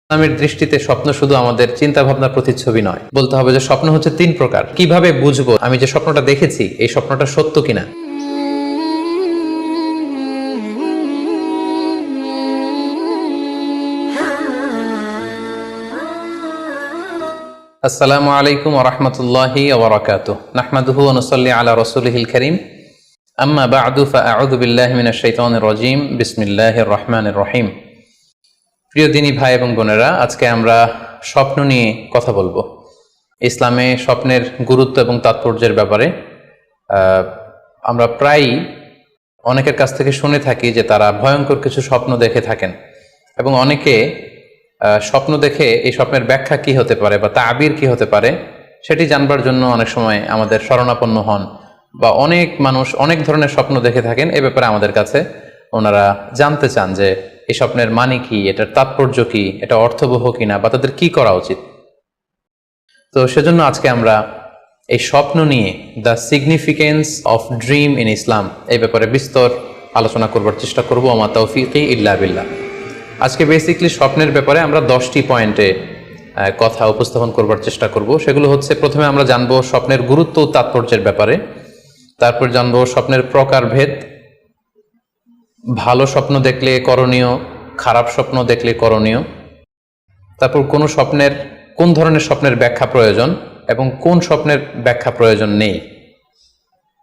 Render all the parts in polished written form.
ইসলামের দৃষ্টিতে স্বপ্ন শুধু আমাদের চিন্তা ভাবনার প্রতিচ্ছবি নয়, বলতে হবে যে স্বপ্ন হচ্ছে তিন প্রকার। কিভাবে বুঝবো আমি যে স্বপ্নটা দেখেছি এই স্বপ্নটা সত্য কিনা? আসসালামু আলাইকুম ওয়া রাহমাতুল্লাহি ওয়া বারাকাতুহু। নাহমাদুহু ওয়া নুসাল্লি আলা রাসূলিহিল কারীম। আম্মা বা'দু ফাআউযু বিল্লাহি মিনাশ শাইতানির রাজীম। বিসমিল্লাহির রাহমানির রহিম। প্রিয় দিনী ভাই এবং বোনেরা, আজকে আমরা স্বপ্ন নিয়ে কথা বলবো। ইসলামে স্বপ্নের গুরুত্ব এবং তাৎপর্যের ব্যাপারে আমরা প্রায়ই অনেকের কাছ থেকে শুনে থাকি যে তারা ভয়ঙ্কর কিছু স্বপ্ন দেখে থাকেন, এবং অনেকে স্বপ্ন দেখে এই স্বপ্নের ব্যাখ্যা কি হতে পারে বা তাবির কি হতে পারে সেটি জানবার জন্য অনেক সময় আমাদের শরণাপন্ন হন, বা অনেক মানুষ অনেক ধরনের স্বপ্ন দেখে থাকেন। এ ব্যাপারে আমাদের কাছে ওনারা জানতে চান যে এই স্বপ্নের মানে কি, এটার তাৎপর্য কি, এটা অর্থবহ কিনা, বা তাদের কি করা উচিত। তো সেজন্য আজকে আমরা এই স্বপ্ন নিয়ে the significance of dream in Islam এই ব্যাপারে বিস্তর আলোচনা করবার চেষ্টা করব। আমা তাওফীকি ইল্লা বিল্লাহ। আজকে বেসিকলি স্বপ্নের ব্যাপারে আমরা 10টি পয়েন্টে কথা উপস্থাপন করবার চেষ্টা করব। সেগুলো হচ্ছে, প্রথমে আমরা জানবো স্বপ্নের গুরুত্ব ও তাৎপর্যের ব্যাপারে, তারপর জানবো স্বপ্নের প্রকারভেদ, ভালো স্বপ্ন দেখলে করণীয়, খারাপ স্বপ্ন দেখলে করণীয়, তারপর কোন ধরনের স্বপ্নের ব্যাখ্যা প্রয়োজন এবং কোন স্বপ্নের ব্যাখ্যা প্রয়োজন নেই,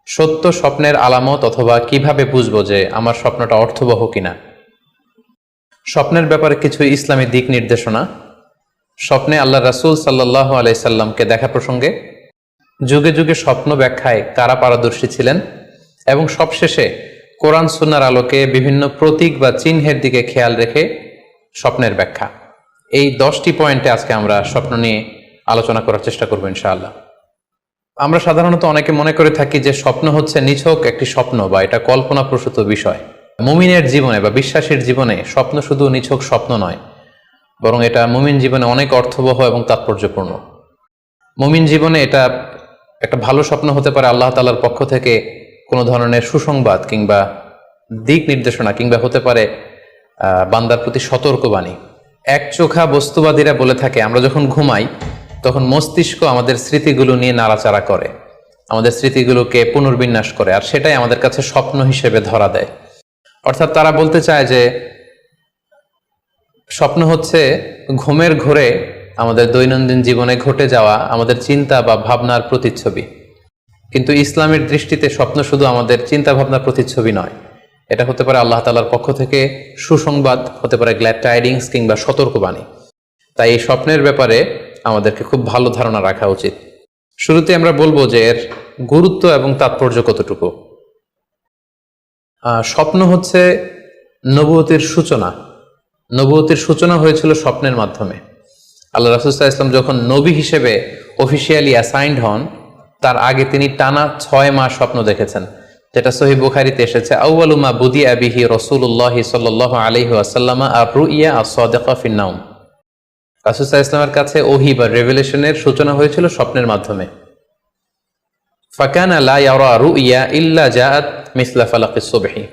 সত্য স্বপ্নের আলামত অথবা কিভাবে বুঝবো যে আমার স্বপ্নটা অর্থবহ কিনা, স্বপ্নের ব্যাপারে কিছু ইসলামী দিক নির্দেশনা, স্বপ্নে আল্লাহ রাসূল সাল্লাল্লাহু আলাইহি সাল্লামকে দেখা প্রসঙ্গে, যুগে যুগে স্বপ্ন ব্যাখ্যায় কারা পারদর্শী ছিলেন, এবং সবশেষে কোরআন সুন্নাহর আলোকে বিভিন্ন প্রতীক বা চিহ্নের দিকে খেয়াল রেখে স্বপ্নের ব্যাখ্যা। এই 10টি পয়েন্টে আজকে আমরা স্বপ্ন নিয়ে আলোচনা করার চেষ্টা করবো ইনশাআল্লাহ। আমরা সাধারণত অনেকে মনে করে থাকি যে স্বপ্ন হচ্ছে নিছক একটি স্বপ্ন বা এটা কল্পনাপ্রসূত বিষয়। মুমিনের জীবনে বা বিশ্বাসীর জীবনে স্বপ্ন শুধু নিছক স্বপ্ন নয়, বরং এটা মুমিন জীবনে অনেক অর্থবহ এবং তাৎপর্যপূর্ণ। মুমিন জীবনে এটা একটা ভালো স্বপ্ন হতে পারে আল্লাহ তাআলার পক্ষ থেকে কোনো ধরনের সুসংবাদ কিংবা দিক নির্দেশনা, কিংবা হতে পারে বান্দার প্রতি সতর্কবাণী। একচোখা বস্তুবাদীরা বলে থাকে আমরা যখন ঘুমাই তখন মস্তিষ্ক আমাদের স্মৃতিগুলো নিয়ে নাড়াচাড়া করে, আমাদের স্মৃতিগুলোকে পুনর্বিন্যাস করে, আর সেটাই আমাদের কাছে স্বপ্ন হিসেবে ধরা দেয়। অর্থাৎ তারা বলতে চায় যে স্বপ্ন হচ্ছে ঘুমের ঘোরে আমাদের দৈনন্দিন জীবনে ঘটে যাওয়া আমাদের চিন্তা বা ভাবনার প্রতিচ্ছবি। কিন্তু ইসলামের দৃষ্টিতে স্বপ্ন শুধু আমাদের চিন্তা ভাবনার প্রতিচ্ছবি নয়, এটা হতে পারে আল্লাহ তাআলার পক্ষ থেকে সুসংবাদ, হতে পারে গ্ল্যাড টাইডিংস কিংবা সতর্কবাণী। তাই এই স্বপ্নের ব্যাপারে আমাদেরকে খুব ভালো ধারণা রাখা উচিত। শুরুতে আমরা বলবো যে এর গুরুত্ব এবং তাৎপর্য কতটুকু। স্বপ্ন হচ্ছে নবুয়তের সূচনা। নবুয়তের সূচনা হয়েছিল স্বপ্নের মাধ্যমে। আল্লাহ রাসূল সাল্লাল্লাহু আলাইহি ওয়াসাল্লাম যখন নবী হিসেবে অফিসিয়ালি অ্যাসাইন্ড হন, তার আগে তিনি টানা 6 মাস স্বপ্ন দেখেছেন, যেটা সহিহ বুখারীতে এসেছে। আউয়ালু মা বুদিআ বিহি রাসূলুল্লাহ সাল্লাল্লাহু আলাইহি ওয়াসাল্লাম আর-রুইয়া আস-সাদিকা ফিন-নাওম। রাসূল সাল্লাল্লাহু আলাইহি ওয়াসাল্লামের কাছে ওহী বা রেভেলেশনের সূচনা হয়েছিল স্বপ্নের মাধ্যমে। ফাকানা লা ইয়ারা রুইয়া ইল্লা জাআত মিসলা ফালাকিস সুবহি।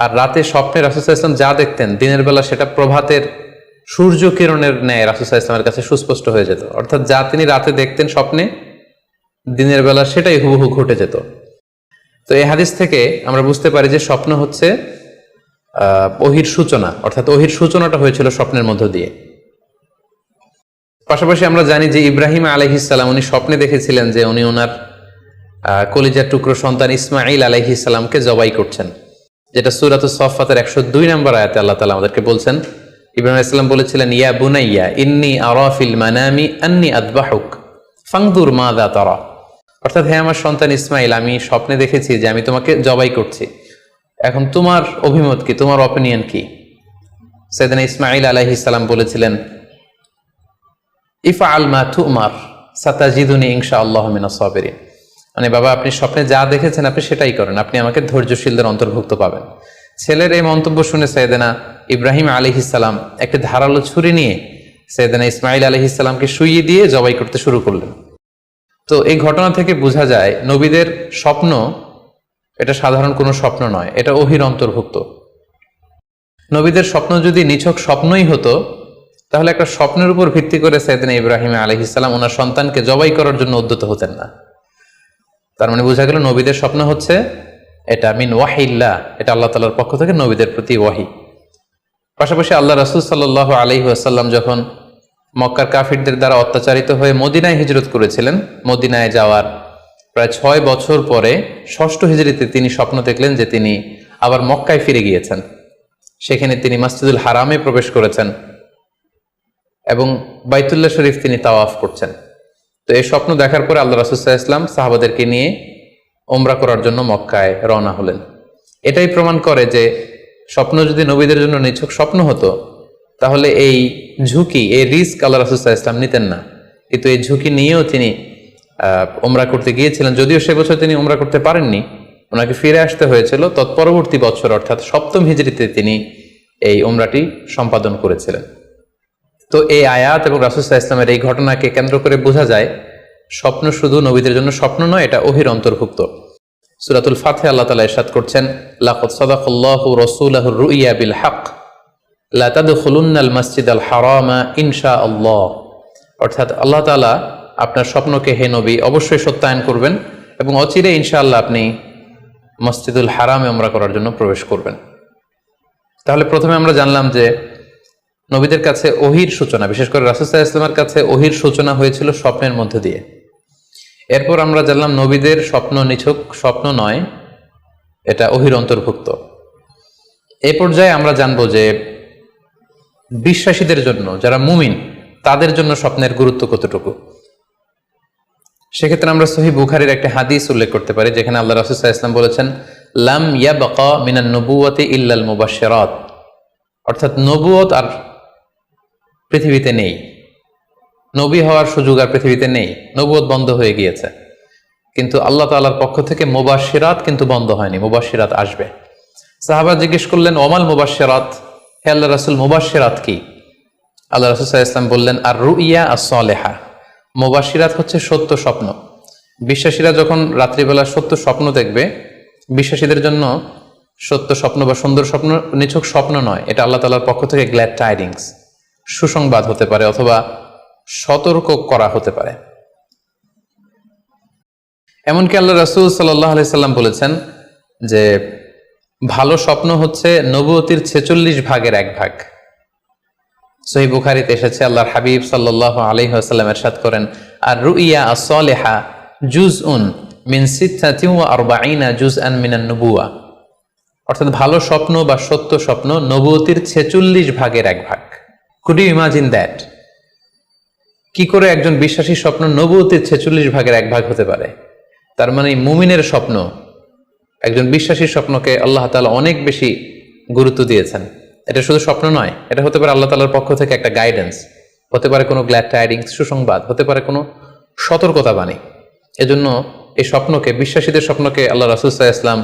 আর রাতে স্বপ্নে রাসূল সাল্লাল্লাহু আলাইহি ওয়াসাল্লাম যা দেখতেন, দিনের বেলা সেটা প্রভাতের সূর্য কিরণের ন্যায় রাসূল সাল্লাল্লাহু আলাইহি ওয়াসাল্লামের কাছে সুস্পষ্ট হয়ে যেত। অর্থাৎ যা তিনি রাতে দেখতেন স্বপ্নে, দিনের বেলা সেটাই হুবহু ঘটে যেত। তো এই হাদিস থেকে আমরা বুঝতে পারি যে স্বপ্ন হচ্ছে ওহীর সূচনা, অর্থাৎ ওহীর সূচনাটা হয়েছিল স্বপ্নের মধ্য দিয়ে। পাশাপাশি আমরা জানি যে ইব্রাহিম আলাইহিস সালাম উনি স্বপ্নে দেখেছিলেন যে উনি ওনার কলিজার টুকরো সন্তান ইসমাঈল আলাইহিস সালামকে জবাই করছেন, যেটা সূরাতুস সাফফাতের 102 নম্বর আয়াতে আল্লাহ তাআলা আমাদেরকে বলছেন। ইব্রাহিম আলাইহিস সালাম বলেছিলেন, ইয়া বুনাইয়া ইন্নী আরা ফিল মানামি আন্নী আযবাহুক ফানজুর মাযা তারা। অর্থাৎ, হে আমার সন্তান ইসমাইল, আমি স্বপ্নে দেখেছি যে আমি তোমাকে জবাই করছি, এখন তোমার অভিমত কি, তোমার অপিনিয়ন কি? সাইয়েদনা ইসমাঈল আলাইহিস সালাম বলেছিলেন, ইফআল মা তুমার সাতাজিদুনি ইনশাআল্লাহু মিনাস সাবিরিন। মানে বাবা, আপনি স্বপ্নে যা দেখেছেন আপনি সেটাই করেন, আপনি আমাকে ধৈর্যশীলদের অন্তর্ভুক্ত পাবেন। ছেলের এই মন্তব্য শুনে সাইয়েদনা ইব্রাহিম আলাইহিস সালাম একটি ধারালো ছুরি নিয়ে সাইয়েদনা ইসমাঈল আলাইহিস সালামকে শুইয়ে দিয়ে জবাই করতে শুরু করলেন। তো এই ঘটনা থেকে বোঝা যায় নবীদের স্বপ্ন এটা সাধারণ কোনো স্বপ্ন নয়, এটা ওহীর অন্তর্ভুক্ত। নবীদের স্বপ্ন যদি নিছক স্বপ্নই হতো তাহলে একটা স্বপ্নের উপর ভিত্তি করে সাইয়েদনা ইব্রাহিম আলাইহিস সালাম ওনার সন্তানকে জবাই করার জন্য উদ্যত হতেন না। তার মানে বোঝা গেল নবীদের স্বপ্ন হচ্ছে এটা মিন ওয়াহিল্লাহ, এটা আল্লাহ তাআলার পক্ষ থেকে নবীদের প্রতি ওয়াহি। পাশাপাশি আল্লাহ রাসূল সাল্লাল্লাহু আলাইহি ওয়াসাল্লাম যখন মক্কার কাফিরদের দ্বারা অত্যাচারিত হয়ে মদিনায় হিজরত করেছিলেন, মদিনায় যাওয়ার প্রায় 6 বছর পরে 6ষ্ঠ হিজরিতে তিনি স্বপ্ন দেখলেন যে তিনি আবার মক্কায় ফিরে গিয়েছেন। সেখানে তিনি মসজিদুল হারামে প্রবেশ করেছেন এবং বাইতুল্লাহ শরীফ তিনি তাওয়াফ করছেন। তো এই স্বপ্ন দেখার পরে আল্লাহ রাসূল সাল্লাল্লাহু আলাইহি ওয়াসাল্লাম সাহাবাদেরকে নিয়ে উমরা করার জন্য মক্কায় রওনা হলেন। এটাই প্রমাণ করে যে স্বপ্ন যদি নবীদের জন্য নিছক স্বপ্ন হতো তাহলে এই ঝুঁকি, এই রিস্ক আল্লাহ রাসূল সাল্লাল্লাহু আলাইহি ওয়াসাল্লাম নিতেন না। কিন্তু এই ঝুঁকি নিয়েও তিনি উমরা করতে গিয়েছিলেন, যদিও সে বছর তিনি উমরা করতে পারেননি, ওনাকে ফিরে আসতে হয়েছিল। তৎপরবর্তী বছর অর্থাৎ 7ম হিজরিতে তিনি এই উমরাটি সম্পাদন করেছিলেন। তো এই আয়াত এবং রাসূল সাল্লাল্লাহু আলাইহি ওয়াসাল্লামের এই ঘটনাকে কেন্দ্র করে বোঝা যায় স্বপ্ন শুধু নবীদের জন্য স্বপ্ন নয়, এটা ওহীর অন্তর্ভুক্ত। সূরাতুল ফাতিহা আল্লাহ তাআলা ইরশাদ করছেন, লাকাদ সাদাকাল্লাহু রাসূলাহুর রুইয়া বিল হক লা তাদখুলুন্নাল মাসজিদাল হারামা ইনশাআল্লাহ। অর্থাৎ আল্লাহ তাআলা আপনার স্বপ্নকে হে নবী অবশ্যই সত্যায়ন করবেন এবং অচিরে ইনশাআল্লাহ আপনি মসজিদুল হারামে উমরা করার জন্য প্রবেশ করবেন। তাহলে প্রথমে আমরা জানলাম যে নবীদের কাছে ওহীর সূচনা, বিশেষ করে রাসূল সাল্লাল্লাহু আলাইহি ওয়াসাল্লামের কাছে ওহীর সূচনা হয়েছিল স্বপ্নের মধ্যে দিয়ে। এরপর আমরা জানলাম নবীদের স্বপ্ন নিছক স্বপ্ন নয়, এটা ওহীর অন্তর্ভুক্ত। এই পর্যায়ে আমরা জানবো যে বিশ্বাসীদের জন্য, যারা মুমিন, তাদের জন্য স্বপ্নের গুরুত্ব কতটুকু। সেক্ষেত্রে আমরা সহিহ বুখারীর একটা হাদিস উল্লেখ করতে পারি, যেখানে আল্লাহ রাসূল সাল্লাল্লাহু আলাইহি ওয়াসাল্লাম বলেছেন, লাম ইয়াবকা মিনান নবুওয়াতি ইল্লাল মুবাশশিরাত। অর্থাৎ নবুয়ত আর পৃথিবীতে নেই, নবী হওয়ার সুযোগ আর পৃথিবীতে নেই, নবুয়ত বন্ধ হয়ে গিয়েছে। কিন্তু আল্লাহ তাআলার পক্ষ থেকে মুবাশশিরাত কিন্তু বন্ধ হয়নি, মুবাশশিরাত আসবে। সাহাবা জিজ্ঞেস করলেন, ওমাল মুবাশশিরাত, হে আল্লাহ রাসূল মুবাশশিরাত কি? আল্লাহ রাসূল সাল্লাল্লাহু আলাইহি ওয়াসাল্লাম বললেন, আর রুইয়া আস-সালিহা। মুবাশশিরাত হচ্ছে সত্য স্বপ্ন। বিশ্বাসীরা যখন রাত্রিবেলা সত্য স্বপ্ন দেখবে, বিশ্বাসীদের জন্য সত্য স্বপ্ন বা সুন্দর স্বপ্ন নিছক স্বপ্ন নয়, এটা আল্লাহ তাআলার পক্ষ থেকে গ্ল্যাড টাইডিংস, সুসংবাদ হতে পারে অথবা সতর্ক করা হতে পারে। এমনকি আল্লাহ রাসূল সাল্লাল্লাহু আলাইহি সাল্লাম বলেছেন যে ভালো স্বপ্ন হচ্ছে নবুয়তির 46 ভাগের 1 ভাগ। সহিহ বুখারীতে এসেছে, আল্লাহর হাবিব সাল্লাল্লাহু আলাইহি ওয়াসাল্লাম ইরশাদ করেন, আর রুইয়া আস-সালিহা জুজউন মিন 46 জুজআন মিনান নুবুওয়া। অর্থাৎ ভালো স্বপ্ন বা সত্য স্বপ্ন নবুয়তির 46 ভাগের 1 ভাগ। Could you imagine that? কি করে একজন বিশ্বাসী স্বপ্ন নবুয়তির 46 ভাগের 1 ভাগ হতে পারে? তার মানে মুমিনের স্বপ্ন, একজন বিশ্বাসীর স্বপ্নকে আল্লাহ তাআলা অনেক বেশি গুরুত্ব দিয়েছেন। এটা শুধু স্বপ্ন নয়, এটা হতে পারে আল্লাহ তাআলার পক্ষ থেকে একটা গাইডেন্স, হতে পারে কোনো গ্ল্যাড টাইডিংস, সুসংবাদ, হতে পারে কোনো সতর্কতা বাণী। এজন্য এই স্বপ্নকে, বিশ্বাসীদের স্বপ্নকে আল্লাহ রাসূল সাল্লাল্লাহু আলাইহি ওয়াসাল্লাম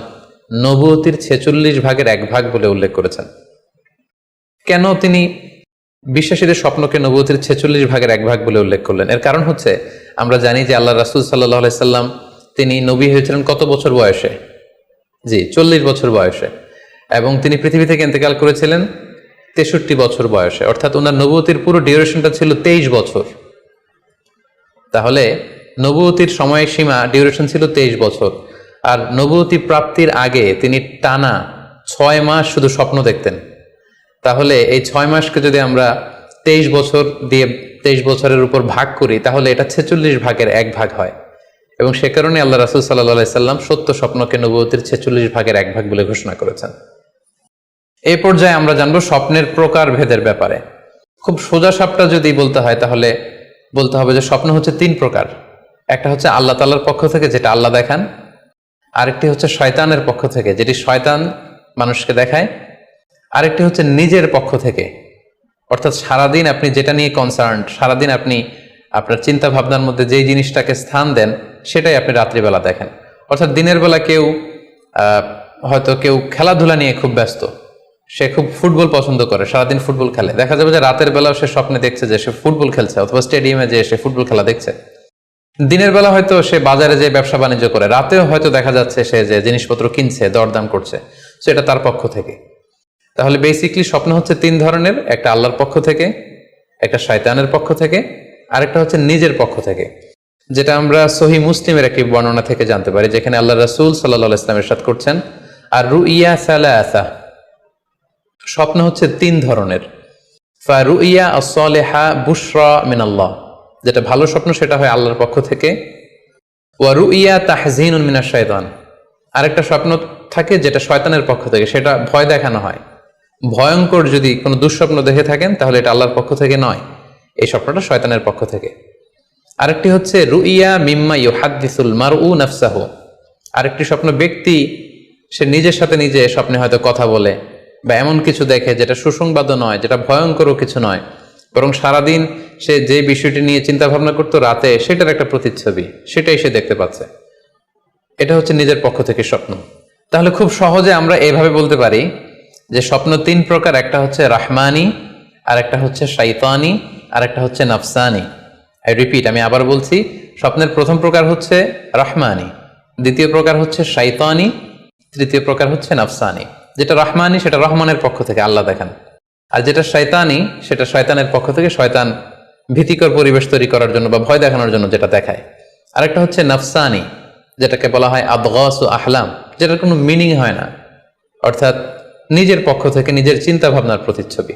নবুয়তির 46 ভাগের 1 ভাগ বলে উল্লেখ করেছেন। কেন তিনি বিশ্বাসীদের স্বপ্নকে নবুয়তির 46 ভাগের 1 ভাগ বলে উল্লেখ করলেন? এর কারণ হচ্ছে, আমরা জানি যে আল্লাহ রাসূল সাল্লাল্লাহু আলাইহি সাল্লাম তিনি নবী হয়েছিলেন কত বছর বয়সে? জি, 40 বছর বয়সে। এবং তিনি পৃথিবী থেকে ইন্তেকাল করেছিলেন 63 বছর বয়সে। অর্থাৎ ওনার নবুয়তির পুরো ডিউরেশনটা ছিল 23 বছর। তাহলে নবুয়তির সময়সীমা ডিউরেশন ছিল 23 বছর। আর নবুয়তি প্রাপ্তির আগে তিনি টানা 6 মাস শুধু স্বপ্ন দেখতেন। তাহলে এই 6 মাসকে যদি আমরা 23 বছর দিয়ে 23 বছরের উপর ভাগ করি, তাহলে এটা 46 ভাগের 1 ভাগ হয়। এবং সে কারণে আল্লাহ রাসূল সাল্লাল্লাহু আলাইহি সাল্লাম সত্য স্বপ্নকে নবুয়তির 46 ভাগের 1 ভাগ বলে ঘোষণা করেছেন। এই পর্যায়ে আমরা জানবো স্বপ্নের প্রকার ভেদের ব্যাপারে। খুব সোজা সাপটা যদি বলতে হয়, তাহলে বলতে হবে যে স্বপ্ন হচ্ছে 3 প্রকার। একটা হচ্ছে আল্লাহ তাআলার পক্ষ থেকে, যেটা আল্লাহ দেখান। আরেকটি হচ্ছে শয়তানের পক্ষ থেকে, যেটি শয়তান মানুষকে দেখায়। আরেকটি হচ্ছে নিজের পক্ষ থেকে, অর্থাৎ সারাদিন আপনি যেটা নিয়ে কনসার্ন, সারাদিন আপনি আপনার চিন্তা ভাবনার মধ্যে যেই জিনিসটাকে স্থান দেন, সেটাই আপনি রাত্রিবেলা দেখেন। অর্থাৎ দিনের বেলা হয়তো কেউ খেলাধুলা নিয়ে খুব ব্যস্ত, সে খুব ফুটবল পছন্দ করে, সারাদিন ফুটবল খেলে। দেখা যাবে যে রাতের বেলাও সে স্বপ্নে দেখছে যে সে ফুটবল খেলছে, অথবা স্টেডিয়ামে যে সে ফুটবল খেলা দেখছে। দিনের বেলা হয়তো সে বাজারে যে ব্যবসা বাণিজ্য করে, রাতেও হয়তো দেখা যাচ্ছে সে যে জিনিসপত্র কিনছে, দরদাম করছে। সেটা তার পক্ষ থেকে। তাহলে বেসিকলি স্বপ্ন হচ্ছে 3 ধরনের। একটা আল্লাহর পক্ষ থেকে, একটা শয়তানের পক্ষ থেকে, আরেকটা হচ্ছে নিজের পক্ষ থেকে, যেটা আমরা সহি মুসলিমের একটি বর্ণনা থেকে জানতে পারি, যেখানে আল্লাহ রাসূল সাল্লাল্লাহু আলাইহি ওয়াসাল্লাম ইরশাদ করছেন, আর রুইয়া সালাসা, স্বপ্ন হচ্ছে 3 ধরনের। ফারুইয়া আস-সালিহা বুশরা মিনাল্লাহ, যেটা ভালো স্বপ্ন সেটা হয় আল্লাহর পক্ষ থেকে। ওয়া রুইয়া তাহজিনুন মিনাশ শাইতান, আরেকটা স্বপ্ন থাকে যেটা শয়তানের পক্ষ থেকে, সেটা ভয় দেখানো হয়। ভয়ঙ্কর যদি কোনো দুঃস্বপ্ন দেখে থাকেন তাহলে এটা আল্লাহর পক্ষ থেকে নয়, এই স্বপ্নটা শয়তানের পক্ষ থেকে। আরেকটি হচ্ছে রুইয়া মিম্মা ইউহাদ্দিসুল মারউ নাফসাহু, আরেকটি স্বপ্ন ব্যক্তি সে নিজের সাথে নিজে স্বপ্নে হয়তো কথা বলে বা এমন কিছু দেখে যেটা সুসংবাদও নয়, যেটা ভয়ঙ্করও কিছু নয়, বরং সারাদিন সে যে বিষয়টি নিয়ে চিন্তা ভাবনা করতো রাতে সেটার একটা প্রতিচ্ছবি, সেটাই সে দেখতে পাচ্ছে। এটা হচ্ছে নিজের পক্ষ থেকে স্বপ্ন। তাহলে খুব সহজে আমরা এভাবে বলতে পারি যে স্বপ্ন 3 প্রকার, একটা হচ্ছে রাহমানি, আর একটা হচ্ছে শাইতানি, আর একটা হচ্ছে নাফসানি। আই রিপিট, আমি আবার বলছি, স্বপ্নের প্রথম প্রকার হচ্ছে রাহমানি, দ্বিতীয় প্রকার হচ্ছে শাইতানি, তৃতীয় প্রকার হচ্ছে নাফসানি। যেটা রাহমানি সেটা রহমানের পক্ষ থেকে, আল্লাহ দেখান, আর যেটা শয়তানি সেটা শয়তানের পক্ষ থেকে, শয়তান ভীতিকর পরিবেশ তৈরি করার জন্য বা ভয় দেখানোর জন্য যেটা দেখায়। আরেকটা হচ্ছে নাফসানি, যেটাকে বলা হয় আদগাসু আহলাম, যেটার কোনো মিনিং হয় না, অর্থাৎ নিজের পক্ষ থেকে নিজের চিন্তা ভাবনার প্রতিচ্ছবি।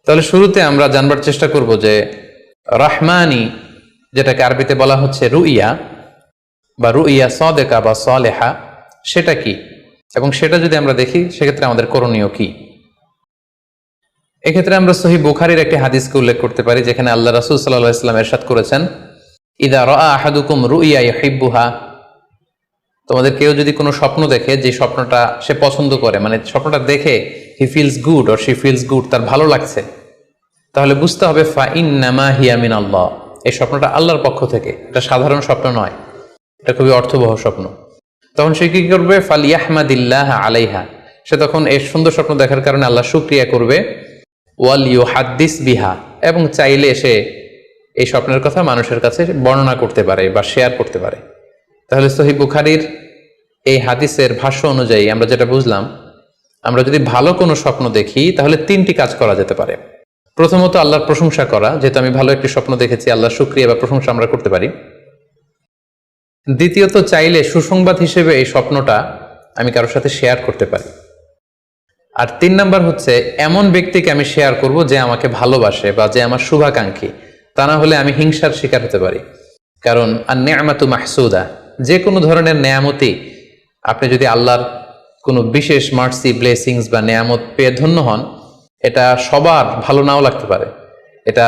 তাহলে শুরুতে আমরা জানবার চেষ্টা করব যে রাহমানি, যেটাকে আরবিতে বলা হচ্ছে রুইয়া বা রুইয়া সাদেকা বা সালেহা, সেটা কি, এবং সেটা যদি আমরা দেখি সেক্ষেত্রে আমাদের করণীয় কি। এক্ষেত্রে আমরা সহিহ বুখারীর একটি হাদিসকে উল্লেখ করতে পারি, যেখানে আল্লাহ রাসূল সাল্লাল্লাহু আলাইহি ওয়াসাল্লাম ইরশাদ করেছেন, ইযা রাআ আহাদুকুম রুইয়া ইউহিব্বুহা, তোমাদের কেউ যদি কোনো স্বপ্ন দেখে যে স্বপ্নটা সে পছন্দ করে, মানে স্বপ্নটা দেখে he feels good or she feels good, তার ভালো লাগছে, তাহলে বুঝতে হবে ফা ইন্নামা হিয়া মিনাল্লাহ, এই স্বপ্নটা আল্লাহর পক্ষ থেকে, এটা সাধারণ স্বপ্ন নয়, এটা খুবই অর্থবহ স্বপ্ন। তখন সে কি করবে? ফালিয়াহমাদিল্লাহ আলাইহা, সে তখন এই সুন্দর স্বপ্ন দেখার কারণে আল্লাহ শুকরিয়া করবে। ওয়াল ইউহাদ্দিস বিহা, এবং চাইলে সে এই স্বপ্নের কথা মানুষের কাছে বর্ণনা করতে পারে বা শেয়ার করতে পারে। তাহলে সহিহ বুখারীর এই হাদিসের ভাষ্য অনুযায়ী আমরা যেটা বুঝলাম, আমরা যদি ভালো কোনো স্বপ্ন দেখি তাহলে 3টি কাজ করা যেতে পারে। প্রথমত আল্লাহর প্রশংসা করা, যেহেতু আমি ভালো একটি স্বপ্ন দেখেছি, আল্লাহর শুকরিয়া বা প্রশংসা আমরা করতে পারি। দ্বিতীয়ত চাইলে সুসংবাদ হিসেবে এই স্বপ্নটা আমি কারোর সাথে শেয়ার করতে পারি। আর 3 নাম্বার হচ্ছে এমন ব্যক্তিকে আমি শেয়ার করব যে আমাকে ভালোবাসে বা যে আমার শুভাকাঙ্ক্ষী, তা না হলে আমি হিংসার শিকার হতে পারি। কারণ আন-নি'মাতু মাহসুদা, যে কোনো ধরনের নেয়ামতি, আপনি যদি আল্লাহর কোনো বিশেষ মার্সি, ব্লেসিংস বা নেয়ামত পেয়ে ধন্য হন, এটা সবার ভালো নাও লাগতে পারে, এটা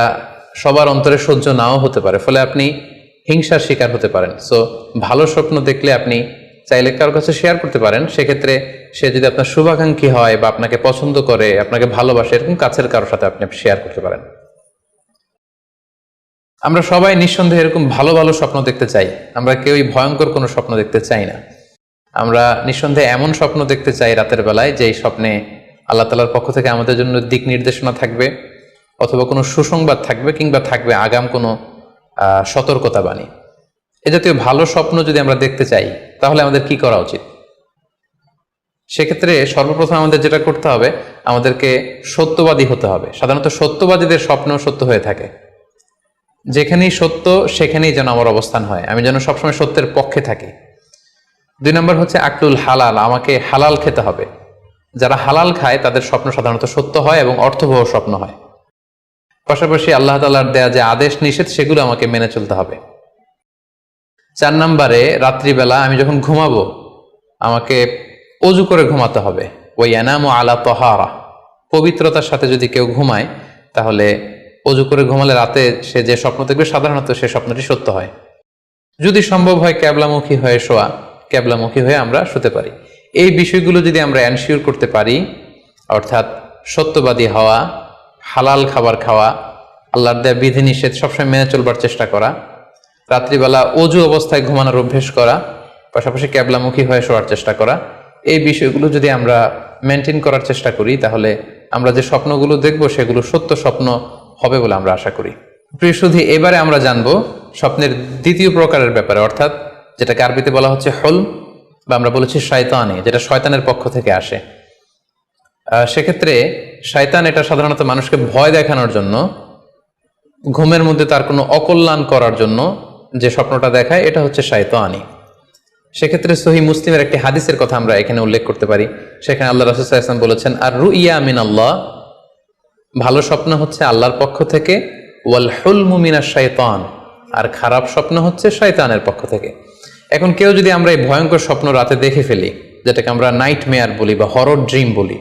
সবার অন্তরে সহ্য নাও হতে পারে, ফলে আপনি হিংসার শিকার হতে পারেন। সো ভালো স্বপ্ন দেখলে আপনি চাইলে কারোর কাছে শেয়ার করতে পারেন, সেক্ষেত্রে সে যদি আপনার শুভাকাঙ্ক্ষী হয় বা আপনাকে পছন্দ করে, আপনাকে ভালোবাসে, এরকম কাছের কারোর সাথে আপনি শেয়ার করতে পারেন। আমরা সবাই নিঃসন্দেহে এরকম ভালো ভালো স্বপ্ন দেখতে চাই, আমরা কেউই ভয়ঙ্কর কোনো স্বপ্ন দেখতে চাই না। আমরা নিঃসন্দেহে এমন স্বপ্ন দেখতে চাই রাতের বেলায় যে স্বপ্নে আল্লাহ তাআলার পক্ষ থেকে আমাদের জন্য দিক নির্দেশনা থাকবে, অথবা কোনো সুসংবাদ থাকবে, কিংবা থাকবে আগাম কোনো সতর্কতা বাণী। এ জাতীয় ভালো স্বপ্ন যদি আমরা দেখতে চাই তাহলে আমাদের কি করা উচিত? সেক্ষেত্রে সর্বপ্রথম আমাদের যেটা করতে হবে, আমাদেরকে সত্যবাদী হতে হবে। সাধারণত সত্যবাদীদের স্বপ্ন সত্য হয়ে থাকে। যেখানেই সত্য সেখানেই যেন আমার অবস্থান হয়, আমি যেন সবসময় সত্যের পক্ষে থাকি। 2 নম্বর হচ্ছে আকলুল হালাল, আমাকে হালাল খেতে হবে। যারা হালাল খায় তাদের স্বপ্ন সাধারণত সত্য হয় এবং অর্থবহ স্বপ্ন হয়। পাশাপাশি আল্লাহ তাআলার দেয়া যে আদেশ নিষেধ সেগুলো আমাকে মেনে চলতে হবে। 4 নম্বরে রাত্রিবেলা আমি যখন ঘুমাবো আমাকে অজু করে ঘুমাতে হবে। ওয়ায়ানামু আলা তাহারা, পবিত্রতার সাথে যদি কেউ ঘুমায় তাহলে অজু করে ঘুমালে রাতে সে যে স্বপ্ন দেখবে সাধারণত সে স্বপ্নটি সত্য হয়। যদি সম্ভব হয় ক্যাবলামুখী হয়ে শোয়া, ক্যাবলামুখী হয়ে আমরা শুতে পারি। এই বিষয়গুলো যদি আমরা এনশিওর করতে পারি, অর্থাৎ সত্যবাদী হওয়া, হালাল খাবার খাওয়া, আল্লাহর দেয়া বিধিনিষেধ সবসময় মেনে চলবার চেষ্টা করা, রাত্রিবেলা অজু অবস্থায় ঘুমানোর অভ্যেস করা, পাশাপাশি ক্যাবলামুখী হয়ে শোয়ার চেষ্টা করা, এই বিষয়গুলো যদি আমরা মেনটেন করার চেষ্টা করি তাহলে আমরা যে স্বপ্নগুলো দেখব সেগুলো সত্য স্বপ্ন হবে বলে আমরা আশা করি। প্রিয় সুধী, এবারে আমরা জানবো স্বপ্নের দ্বিতীয় প্রকারের ব্যাপারে, অর্থাৎ যেটাকে আরবিতে বলা হচ্ছে হলম, বা আমরা বলেছি শয়তানি, যেটা শয়তানের পক্ষ থেকে আসে। সেক্ষেত্রে শয়তান এটা সাধারণত মানুষকে ভয় দেখানোর জন্য ঘুমের মধ্যে তার কোনো অকল্যাণ করার জন্য যে স্বপ্নটা দেখায় এটা হচ্ছে শয়তানি। সেক্ষেত্রে সহিহ মুসলিমের একটি হাদিসের কথা আমরা এখানে উল্লেখ করতে পারি। সেখানে আল্লাহ রাসূল সাল্লাল্লাহু আলাইহি ওয়াসাল্লাম বলেছেন, আর রুইয়া মিন আল্লাহ, ভালো স্বপ্ন হচ্ছে আল্লাহর পক্ষ থেকে, ওয়াল হুলমু মিনাশ শাইতান, আর খারাপ স্বপ্ন হচ্ছে শয়তানের পক্ষ থেকে। এখন কেউ যদি আমরা এই ভয়ঙ্কর স্বপ্ন রাতে দেখে ফেলি, যেটাকে আমরা নাইট মেয়ার বলি বা হরর ড্রিম বলি,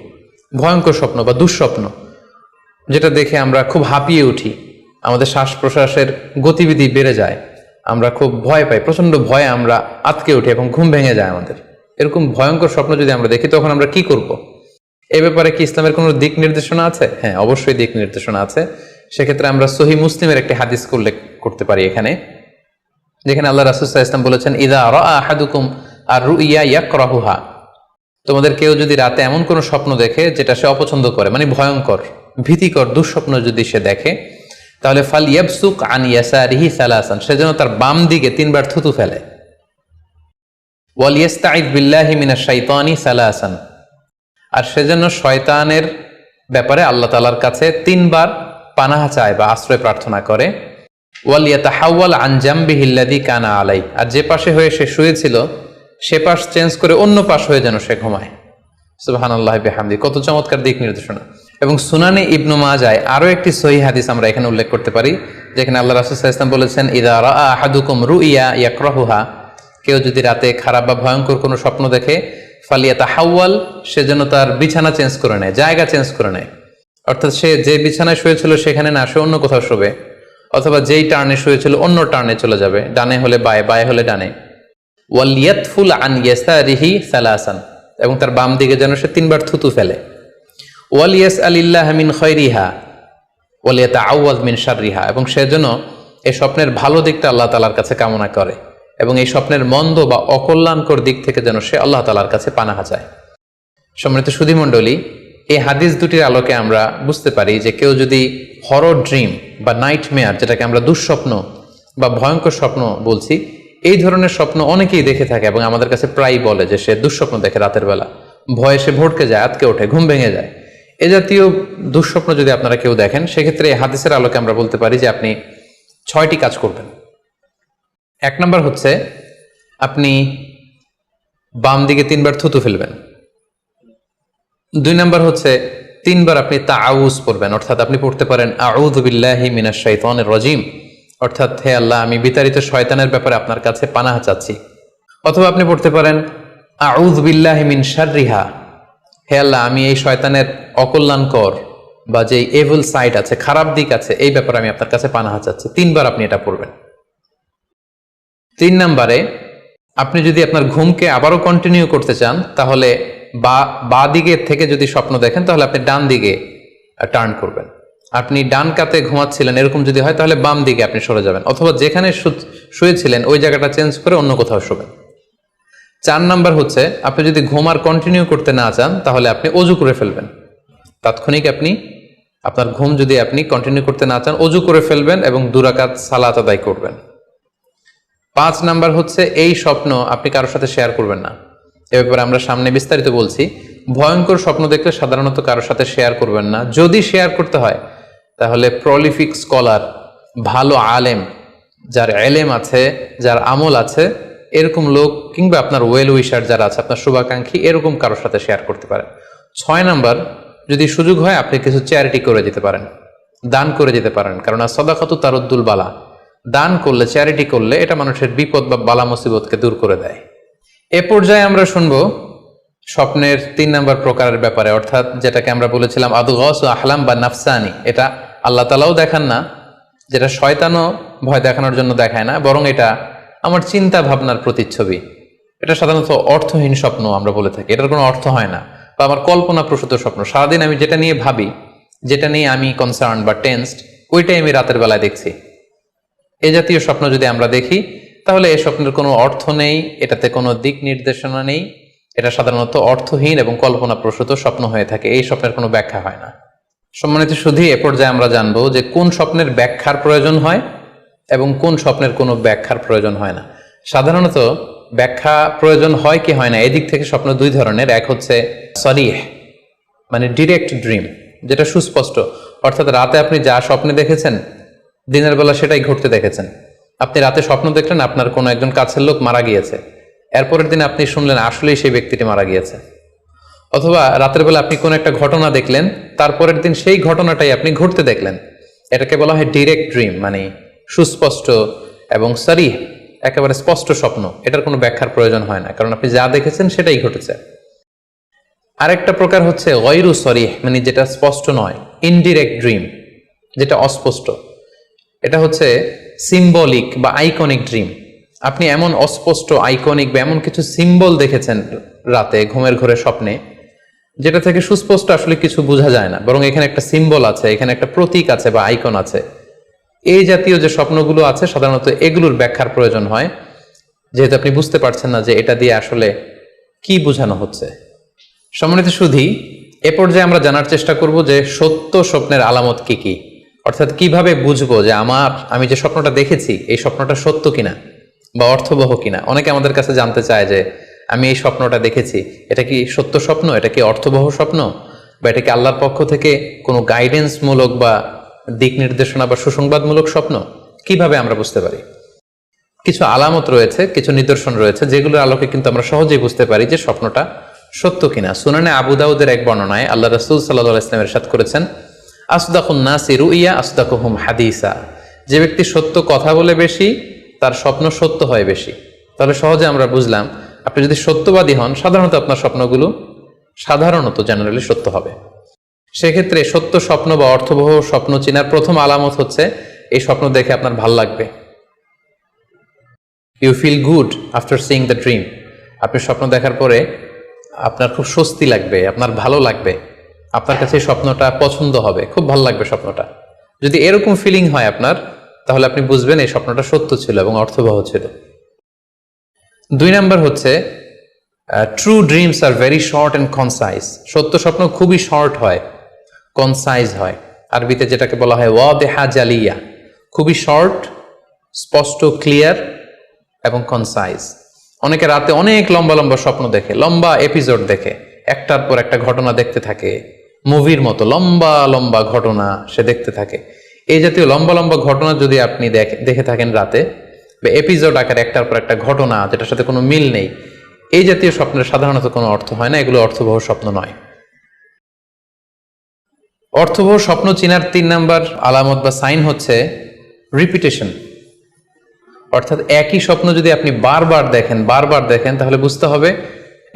ভয়ঙ্কর স্বপ্ন বা দুঃস্বপ্ন, যেটা দেখে আমরা খুব হাঁপিয়ে উঠি, আমাদের শ্বাস প্রশ্বাসের গতিবিধি বেড়ে যায়, আমরা খুব ভয় পাই, প্রচন্ড ভয়ে আমরা আটকে উঠি এবং ঘুম ভেঙে যায় আমাদের, এরকম ভয়ঙ্কর স্বপ্ন যদি আমরা দেখি তখন আমরা কি করব? এ ব্যাপারে কি ইসলামের কোনো দিক নির্দেশনা আছে? হ্যাঁ, অবশ্যই দিক নির্দেশনা আছে। সেক্ষেত্রে আমরা সহিহ মুসলিমের একটি হাদিস উল্লেখ করতে পারি এখানে, যেখানে আল্লাহ রাসূল সাল্লাল্লাহু আলাইহি ওয়াসাল্লাম বলেছেন, ইযা রাআ আহাদুকুম আর রুইয়া ইয়াকরাহুহা, তোমাদের কেউ যদি রাতে এমন কোনো স্বপ্ন দেখে যেটা সে অপছন্দ করে, মানে ভয়ঙ্কর ভীতিকর দুঃস্বপ্ন যদি সে দেখে, তাহলে ফাল ইয়াবসুক আন ইয়াসারিহি সালাসান, সে যেন তার বাম দিকে 3 বার থুতু ফেলে। ওয়াল ইস্তাইদ বিল্লাহি মিনাশ শাইতানি সালাসান, আর সে যেন শয়তানের ব্যাপারে আল্লাহ তাআলার কাছে 3 বার পানাহ চায় বা আশ্রয় প্রার্থনা করে। ওয়াল ইয়াতাহাওয়াল আন জামবিহি আল্লাযী কানা আলাই, আর যে পাশে হয়ে সে শুয়েছিল সে পাশ চেঞ্জ করে অন্য পাশ হয়ে যেন সে ঘুমায়। সুবহানাল্লাহি বিহামদি, কত চমৎকার দিক নির্দেশনা। এবং সুনানে ইবনু মাজায় আরো একটি সহিহ হাদিস আমরা এখানে উল্লেখ করতে পারি, যেখানে আল্লাহ রাসূল সাল্লাল্লাহু আলাইহি ওয়াসাল্লাম বলেছেন, ইযা রাআ আহাদুকুম রুইয়া ইয়াকরাহুহা, কেউ যদি রাতে খারাপ বা ভয়ঙ্কর কোনো স্বপ্ন দেখে, ফালিয়াতাহাওয়াল, সে যেন তার বিছানা চেঞ্জ করে নেয়, জায়গা চেঞ্জ করে নেয়। অর্থাৎ সে যে বিছানায় শুয়েছিল সেখানে না, সে অন্য কোথাও শোবে, অথবা যেই টার্নে শুয়েছিল অন্য টার্নে চলে যাবে, ডানে হলে বায়ে, বায়ে হলে ডানে। ওয়াল ইয়াতফুল আন ইয়াসারিহি সালাসান, এবং তার বাম দিকে যেন সে 3 বার থুতু ফেলে। ওয়াল ইয়াসআলিল্লাহ মিন খায়রিহা ওয়াল ইয়াতাআওয়াজ মিন শাররিহা, এবং সে যেন এই স্বপ্নের ভালো দিকটা আল্লাহ তাআলার কাছে কামনা করে, এবং এই স্বপ্নের মন্দ বা অকল্যাণকর দিক থেকে যেন সে আল্লাহ তাআলার কাছে পানাহ চায়। সম্মানিত সুধী মণ্ডলী, এই হাদিস দুটির আলোকে আমরা বুঝতে পারি যে কেউ যদি হরর ড্রিম বা নাইট মেয়ার, যেটাকে আমরা দুঃস্বপ্ন বা ভয়ঙ্কর স্বপ্ন বলছি, এই ধরনের স্বপ্ন অনেকেই দেখে থাকে এবং আমাদের কাছে প্রায় বলে যে সে দুঃস্বপ্ন দেখে রাতের বেলা, ভয়ে সে ভড়কে যায়, আটকে ওঠে, ঘুম ভেঙে যায়। এ জাতীয় দুঃস্বপ্ন যদি আপনারা কেউ দেখেন, সেক্ষেত্রে এই হাদিসের আলোকে আমরা বলতে পারি যে আপনি 6টি কাজ করবেন। 1 নম্বর হচ্ছে আপনি বাম দিকে 3 বার থুতু ফেলবেন। 2 নম্বর হচ্ছে 3 বার আপনি তাআউজ পড়বেন, অর্থাৎ আপনি পড়তে পারেন আউযু বিল্লাহি মিনাশ শাইতানির রাজিম, অর্থাৎ হে আল্লাহ, আমি বিতাড়িত শয়তানের ব্যাপারে আপনার কাছে পানাহ চাচ্ছি। অথবা আপনি পড়তে পারেন আউযু বিল্লাহি মিন শাররিহা, হে আল্লাহ, আমি এই শয়তানের অকল্যাণকর বা যে এভিল সাইড আছে, খারাপ দিক আছে, এই ব্যাপারে আমি আপনার কাছে পানাহ চাচ্ছি। 3 বার আপনি এটা পড়বেন। 3 নম্বরে আপনি যদি আপনার ঘুমকে আবারও কন্টিনিউ করতে চান, তাহলে বা দিকে থেকে যদি স্বপ্ন দেখেন, তাহলে আপনি ডান দিকে টার্ন করবেন। আপনি ডান কাতে ঘুমাচ্ছিলেন এরকম যদি হয়, তাহলে বাম দিকে আপনি সরে যাবেন, অথবা যেখানে শুয়েছিলেন ওই জায়গাটা চেঞ্জ করে অন্য কোথাও শোবেন। 4 নাম্বার হচ্ছে আপনি যদি ঘুম আর কন্টিনিউ করতে না চান, তাহলে আপনি অজু করে ফেলবেন। তাৎক্ষণিক আপনি আপনার ঘুম যদি আপনি কন্টিনিউ করতে না চান, অজু করে ফেলবেন এবং 2 রাকাত সালাত আদায় করবেন। 5 নাম্বার হচ্ছে এই স্বপ্ন আপনি কারোর সাথে শেয়ার করবেন না। এ ব্যাপারে আমরা সামনে বিস্তারিত বলছি। ভয়ঙ্কর স্বপ্ন দেখলে সাধারণত কারোর সাথে শেয়ার করবেন না। যদি শেয়ার করতে হয়, তাহলে প্রলিফিক স্কলার, ভালো আলেম, যার এলেম আছে, যার আমল আছে, এরকম লোক, কিংবা আপনার ওয়েল উইশার যারা আছে, আপনার শুভাকাঙ্ক্ষী, এরকম কারোর সাথে শেয়ার করতে পারেন। 6 নাম্বার, যদি সুযোগ হয় আপনি কিছু চ্যারিটি করে যেতে পারেন, দান করে যেতে পারেন, কারণ সাদাকাতু তারুদ্দুল বালা, দান করলে, চ্যারিটি করলে এটা মানুষের বিপদ বা বালা মুসিবতকে দূর করে দেয়। এ পর্যায়ে আমরা শুনবো স্বপ্নের 3 নম্বর প্রকারের ব্যাপারে, অর্থাৎ যেটাকে আমরা বলেছিলাম আদগাস ও আহলাম বা নাফসানি। এটা আল্লাহ তাআলাও দেখান না, যেটা শয়তানও ভয় দেখানোর জন্য দেখায় না, বরং এটা আমার চিন্তা ভাবনার প্রতিচ্ছবি। এটা সাধারণত অর্থহীন স্বপ্ন আমরা বলে থাকি, এটার কোনো অর্থ হয় না, বা আমার কল্পনা প্রসূত স্বপ্ন। সারাদিন আমি যেটা নিয়ে ভাবি, যেটা নিয়ে আমি কনসার্ন বা টেন্সড, ওইটাই আমি রাতের বেলায় দেখছি। এ জাতীয় স্বপ্ন যদি আমরা দেখি, তাহলে এই স্বপ্নের কোনো অর্থ নেই, এটাতে কোনো দিক নির্দেশনা নেই, এটা সাধারণত অর্থহীন এবং কল্পনা প্রসূত স্বপ্ন হয়ে থাকে। এই স্বপ্নের কোনো ব্যাখ্যা হয় না। সম্মানিত সুধী, এ পর্যায়ে আমরা জানবো যে কোন স্বপ্নের ব্যাখ্যার প্রয়োজন হয় এবং কোন স্বপ্নের কোনো ব্যাখ্যার প্রয়োজন হয় না। সাধারণত ব্যাখ্যা প্রয়োজন হয় কি হয় না, এদিক থেকে স্বপ্ন 2 ধরনের। এক হচ্ছে সরিহ, মানে ডিরেক্ট ড্রিম, যেটা সুস্পষ্ট, অর্থাৎ রাতে আপনি যা স্বপ্নে দেখেছেন দিনের বেলা সেটাই ঘটতে দেখেছেন। আপনি রাতে স্বপ্ন দেখলেন আপনার কোনো একজন কাছের লোক মারা গিয়েছে, এরপরের দিন আপনি শুনলেন আসলেই সেই ব্যক্তিটি মারা গিয়েছে। অথবা রাতের বেলা আপনি কোনো একটা ঘটনা দেখলেন, তারপরের দিন সেই ঘটনাটাই আপনি ঘটতে দেখলেন। এটাকে বলা হয় ডিরেক্ট ড্রিম, মানে সুস্পষ্ট এবং সারিহ, একেবারে স্পষ্ট স্বপ্ন। এটার কোনো ব্যাখ্যার প্রয়োজন হয় না, কারণ আপনি যা দেখেছেন সেটাই ঘটেছে। আরেকটা প্রকার হচ্ছে গয়রু সরিহ, মানে যেটা স্পষ্ট নয়, ইনডিরেক্ট ড্রিম, যেটা অস্পষ্ট। এটা হচ্ছে সিম্বলিক বা আইকনিক ড্রিম। আপনি এমন অস্পষ্ট আইকনিক বা এমন কিছু সিম্বল দেখেছেন রাতে ঘুমের ঘোরে স্বপ্নে, যেটা থেকে সুস্পষ্ট আসলে কিছু বোঝা যায় না, বরং এখানে একটা সিম্বল আছে, এখানে একটা প্রতীক আছে বা আইকন আছে। এই জাতীয় যে স্বপ্নগুলো আছে সাধারণত এগুলোর ব্যাখ্যার প্রয়োজন হয়, যেহেতু আপনি বুঝতে পারছেন না যে এটা দিয়ে আসলে কি বোঝানো হচ্ছে। সম্মানিত সুধী, এ পর্যায়ে আমরা জানার চেষ্টা করব যে সত্য স্বপ্নের আলামত কি কি, অর্থাৎ কিভাবে বুঝবো যে আমি যে স্বপ্নটা দেখেছি এই স্বপ্নটা সত্য কিনা বা অর্থবহ কিনা। অনেকে আমাদের কাছে জানতে চায় যে আমি এই স্বপ্নটা দেখেছি, এটা কি সত্য স্বপ্ন, এটা কি অর্থবহ স্বপ্ন, বা এটা কি আল্লাহর পক্ষ থেকে কোনো গাইডেন্স মূলক বা দিক নির্দেশনা বা সুসংবাদমূলক স্বপ্ন। কিভাবে আমরা বুঝতে পারি? কিছু আলামত রয়েছে, কিছু নিদর্শন রয়েছে, যেগুলোর আলোকে কিন্তু আমরা সহজেই বুঝতে পারি যে স্বপ্নটা সত্য কিনা। সুনানে আবু দাউদের এক বর্ণনায় আল্লাহ রাসূল সাল্লাল্লাহু আলাইহি ওয়াসাল্লাম ইরশাদ করেছেন, আসদাকুন নাসি রুইয়া আসদাকুহুম হাদিসা। যে ব্যক্তি সত্য কথা বলে বেশি, তার স্বপ্ন সত্য হয় বেশি। তাহলে সহজে আমরা বুঝলাম, আপনি যদি সত্যবাদী হন, সাধারণত আপনার স্বপ্নগুলো জেনারেলি সত্য হবে। সেক্ষেত্রে সত্য স্বপ্ন বা অর্থবহ স্বপ্ন চেনার প্রথম আলামত হচ্ছে এই স্বপ্ন দেখে আপনার ভাল লাগবে। You feel good after seeing the dream. আপনি স্বপ্ন দেখার পরে আপনার খুব স্বস্তি লাগবে, আপনার ভালো লাগবে, আপনার কাছে এই স্বপ্নটা পছন্দ হবে, খুব ভালো লাগবে স্বপ্নটা। যদি এরকম ফিলিং হয় আপনার, তাহলে আপনি বুঝবেন এই স্বপ্নটা সত্য ছিল এবং অর্থবহ ছিল। 2 নাম্বার হচ্ছে true dreams are very short and concise. সত্য স্বপ্ন খুবই শর্ট হয়, কনসাইজ হয়। আরবিতে যেটাকে বলা হয় ওয়াদেহা জালিয়া, খুবই শর্ট, স্পষ্ট, ক্লিয়ার এবং কনসাইজ। অনেকে রাতে অনেক লম্বা লম্বা স্বপ্ন দেখে, লম্বা এপিসোড দেখে, একটার পর একটা ঘটনা দেখতে থাকে, মুভির মতো লম্বা লম্বা ঘটনা সে দেখতে থাকে। এই জাতীয় লম্বা লম্বা ঘটনা যদি আপনি দেখে থাকেন রাতে, বা এপিসোড আকারে একটার পর একটা ঘটনা যেটার সাথে কোনো মিল নেই, এই জাতীয় স্বপ্নের সাধারণত কোনো অর্থ হয় না, এগুলো অর্থবহ স্বপ্ন নয়। অর্থবহ স্বপ্ন চিনার 3 নাম্বার আলামত বা সাইন হচ্ছে রিপিটেশন। অর্থাৎ একই স্বপ্ন যদি আপনি বারবার দেখেন তাহলে বুঝতে হবে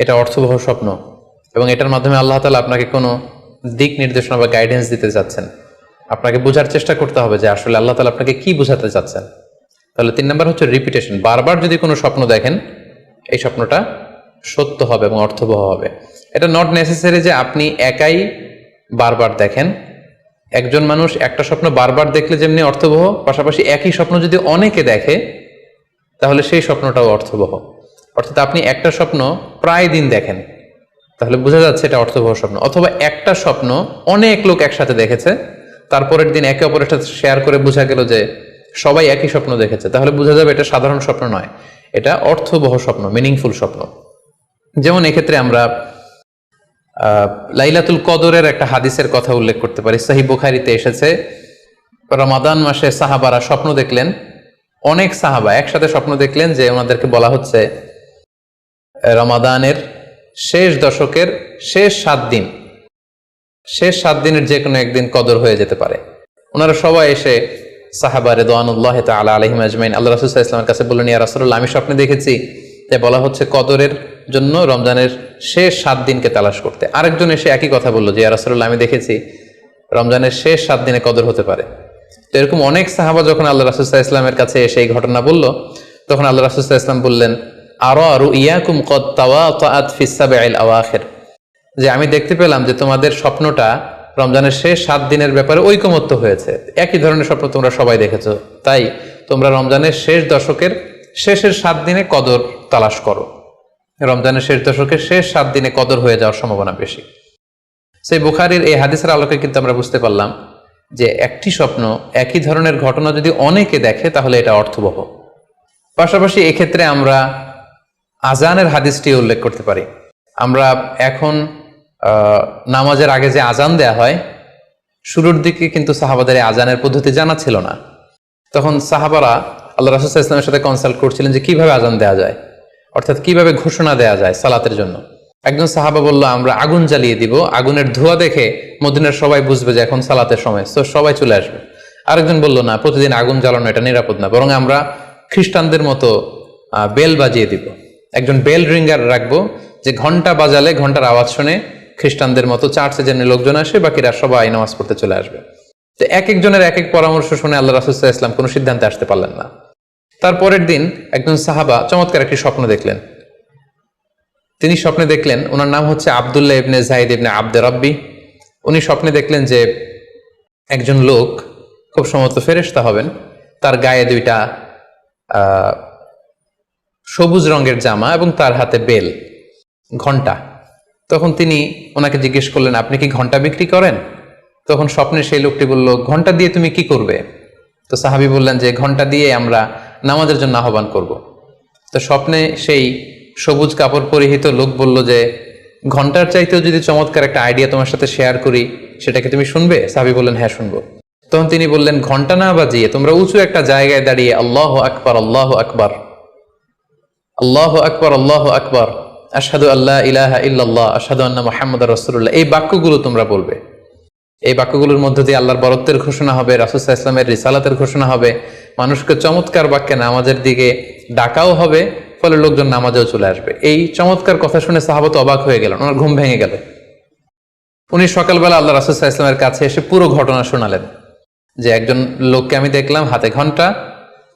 এটা অর্থবহ স্বপ্ন, এবং এটার মাধ্যমে আল্লাহ তাআলা আপনাকে কোনো দিক নির্দেশনা বা গাইডেন্স দিতে চাচ্ছেন। আপনাকে বোঝার চেষ্টা করতে হবে যে আসলে আল্লাহ তাআলা আপনাকে কি বোঝাতে চাচ্ছেন। তাহলে 3 নাম্বার হচ্ছে রিপিটেশন। বারবার যদি কোনো স্বপ্ন দেখেন, এই স্বপ্নটা সত্য হবে এবং অর্থবহ হবে। এটা নট নেসেসারি যে আপনি একাই বারবার দেখেন। একজন মানুষ একটা স্বপ্ন বারবার দেখলে যেমনি অর্থবহ, পাশাপাশি একই স্বপ্ন যদি অনেকে দেখে তাহলে সেই স্বপ্নটাও অর্থবহ। অর্থাৎ আপনি একটা স্বপ্ন প্রায় দিন দেখেন, তাহলে বোঝা যাচ্ছে এটা অর্থবহ স্বপ্ন। অথবা একটা স্বপ্ন অনেক লোক একসাথে দেখেছে, তারপরের দিন একে অপরের সাথে শেয়ার করে বোঝা গেল যে সবাই একই স্বপ্ন দেখেছে, তাহলে বোঝা যাবে এটা সাধারণ স্বপ্ন নয়, এটা অর্থবহ স্বপ্ন, মিনিংফুল স্বপ্ন। যেমন এক্ষেত্রে আমরা লাইলাতুল কদরের একটা হাদিসের কথা উল্লেখ করতে পারি। সহিহ বুখারীতে এসেছে, রমাদান মাসে সাহাবারা স্বপ্ন দেখলেন, অনেক সাহাবা একসাথে স্বপ্ন দেখলেন যে ওনাদেরকে বলা হচ্ছে রমাদানের শেষ দশকের শেষ 7 দিনের যে কোনো একদিন কদর হয়ে যেতে পারে। ওনারা সবাই এসে সাহাবা রিদওয়ানুল্লাহি তাআলা আলাইহিম আজমাইন আল্লাহ রাসূল সাল্লাল্লাহু আলাইহি ওয়াসাল্লামের কাছে বললেন, ইয়া রাসূলুল্লাহ, আমি স্বপ্নে দেখেছি যে বলা হচ্ছে কদরের জন্য রমজানের শেষ 7 দিনকে তালাশ করতে। আরেকজন এসে একই কথা বললো যে ইয়া রাসূলুল্লাহ, আমি দেখেছি রমজানের শেষ 7 দিনে কদর হতে পারে। তো এরকম অনেক সাহাবা যখন আল্লাহ রাসূল সাল্লাল্লাহু আলাইহি ওয়াসাল্লামের কাছে এসে এই ঘটনা বলল, তখন আল্লাহ রাসূল সাল্লাল্লাহু আলাইহি ওয়াসাল্লাম বললেন, আরা রুইয়াকুম কদ তাওয়াতাআত ফিস সাবঈল আওয়াখির, যে আমি দেখতে পেলাম যে তোমাদের স্বপ্নটা রমজানের শেষ 7 দিনের ব্যাপারে ঐকমত্য হয়েছে, একই ধরনের স্বপ্ন তোমরা সবাই দেখেছো, তাই তোমরা রমজানের শেষ দশকের শেষের 7 দিনে কদর তালাশ করো। রমজানের শেষ দশকের শেষ 7 দিনে কদর হয়ে যাওয়ার সম্ভাবনা বেশি। সেই বুখারীর এই হাদিসের আলোকে কিন্তু আমরা বুঝতে পারলাম যে একটি স্বপ্ন, একই ধরনের ঘটনা যদি অনেকে দেখে তাহলে এটা অর্থবহ। পাশাপাশি এক্ষেত্রে আমরা আজানের হাদিসটি উল্লেখ করতে পারি। আমরা এখন নামাজের আগে যে আজান দেয়া হয়, শুরুর দিকে কিন্তু সাহাবাদের আজানের পদ্ধতি জানা ছিল না। তখন সাহাবারা আল্লাহ রাসূল সাল্লাল্লাহু আলাইহি ওয়াসাল্লামের সাথে কনসাল্ট করছিলেন যে কিভাবে আজান দেওয়া যায়, অর্থাৎ কিভাবে ঘোষণা দেওয়া যায় সালাতের জন্য। একজন সাহাবা বলল, আমরা আগুন জ্বালিয়ে দিব, আগুনের ধোঁয়া দেখে মদিনার সবাই বুঝবে যে এখন সালাতের সময়, তো সবাই চলে আসবে। আরেকজন বলল, না, প্রতিদিন আগুন জ্বালানো এটা নিরাপদ না, বরং আমরা খ্রিস্টানদের মতো বেল বাজিয়ে দিব, একজন বেল রিঙ্গার রাখবো, যে ঘন্টা বাজালে ঘন্টার আওয়াজ শুনে খ্রিস্টানদের মতো চার্চে যেমনি লোকজন আসে, বাকিরা সবাই নামাজ পড়তে চলে আসবে। তো এক একজনের এক এক পরামর্শ শুনে আল্লাহ রাসূল সাল্লাল্লাহু আলাইহি ওয়াসাল্লাম কোনো সিদ্ধান্তে আসতে পারলেন না। তারপরের দিন একজন সাহাবা চমৎকার একটি স্বপ্ন দেখলেন। তিনি স্বপ্নে দেখলেন, ওনার নাম হচ্ছে আব্দুল্লাহ ইবনে যায়েদ ইবনে আব্দে রাব্বি। উনি স্বপ্নে দেখলেন যে একজন লোক, খুব সম্ভবত ফেরেশতা হবেন, তার গায়ে দুইটা সবুজ রঙের জামা এবং তার হাতে বেল, ঘন্টা। তখন তিনি ওনাকে জিজ্ঞেস করলেন, আপনি কি ঘন্টা বিক্রি করেন? তখন স্বপ্নে সেই লোকটি বলল, ঘন্টা দিয়ে তুমি কি করবে? তো সাহাবী বললেন যে ঘন্টা দিয়ে আমরা নামাজের জন্য আহ্বান করব। তো স্বপ্নে সেই সবুজ কাপড় পরিহিত লোক বলল যে ঘন্টার চাইতেও যদি চমৎকার একটা আইডিয়া তোমার সাথে শেয়ার করি, সেটাকে তুমি শুনবে? সাহাবী বললেন, হ্যাঁ শুনবো। তখন তিনি বললেন, ঘন্টা না বাজিয়ে তোমরা উঁচু একটা জায়গায় দাঁড়িয়ে আল্লাহু আকবার, আল্লাহু আকবার, আল্লাহু আকবার, আল্লাহু আকবার, আশহাদু আল্লা ইলাহা ইল্লাল্লাহ, আশহাদু আন্না মুহাম্মাদুর রাসূলুল্লাহ, এই বাক্যগুলো তোমরা বলবে। এই বাক্যগুলোর মধ্য দিয়ে আল্লাহর বরত্বের ঘোষণা হবে, রাসূল সাল্লাল্লাহু আলাইহি ওয়াসাল্লামের রিসালাতের ঘোষণা হবে, মানুষকে চমৎকার বাক্যে নামাজের দিকে ডাকাও হবে, ফলে লোকজন নামাজেও চলে আসবে। এই চমৎকার কথা শুনে সাহাবা তো অবাক হয়ে গেলেন, ওনার ঘুম ভেঙে গেল। উনি সকালবেলা আল্লাহ রাসূল সাল্লাল্লাহু আলাইহি ওয়াসাল্লামের কাছে এসে পুরো ঘটনা শোনালেন যে একজন লোককে আমি দেখলাম হাতে ঘন্টা,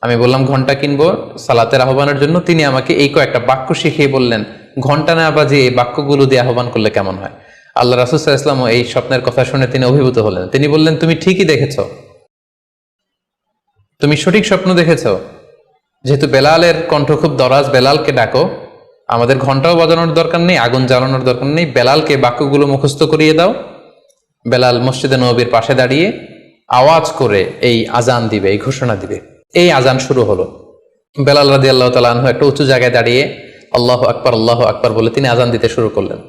আমি বললাম ঘন্টা কিনবো সালাতের আহ্বানের জন্য, তিনি আমাকে এই কয়েকটা বাক্য শিখিয়ে বললেন ঘন্টা না বাজিয়ে এই বাক্যগুলো দিয়ে আহ্বান করলে কেমন হয়। আল্লাহ রাসূল সাল্লাল্লাহু আলাইহি ওয়াসাল্লাম এই স্বপ্নের কথা শুনে তিনি অভিভূত হলেন। তিনি বললেন, তুমি ঠিকই দেখেছো, তুমি সঠিক স্বপ্ন দেখেছো। যেহেতু বেলালের কণ্ঠ খুব দরাজ, বেলালকে ডাকো, আমাদের ঘন্টাও বাজানোর দরকার নেই, আগুন জ্বালানোর দরকার নেই, বেলালকে বাক্যগুলো মুখস্থ করিয়ে দাও। বেলাল মসজিদে নববীর পাশে দাঁড়িয়ে আওয়াজ করে এই আজান দিবে, এই ঘোষণা দিবে। এই আজান শুরু হলো। বেলাল রাদিয়াল্লাহু তাআলা আনহু একটা উঁচু জায়গায় দাঁড়িয়ে আল্লাহু আকবার, আল্লাহু আকবার বলে তিনি আজান দিতে শুরু করলেন।